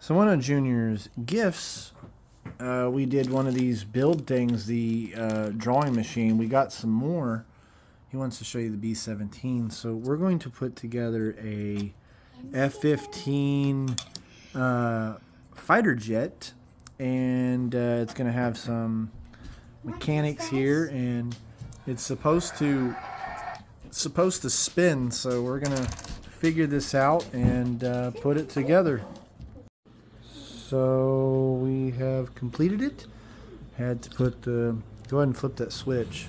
So one of Junior's gifts, we did one of these build things, the drawing machine. We got some more. He wants to show you the B-17. So we're going to put together a F-15 fighter jet, and it's going to have some mechanics here, and it's supposed to spin. So we're going to figure this out and put it together. So we have completed it. Had to put the, go ahead and flip that switch.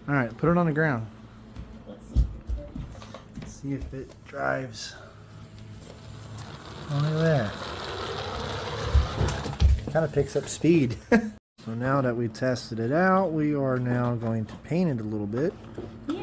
All right, put it on the ground. Let's see if it drives. Oh, look at that. Kind of picks up speed. So now that we've tested it out, we are now going to paint it a little bit. Yeah,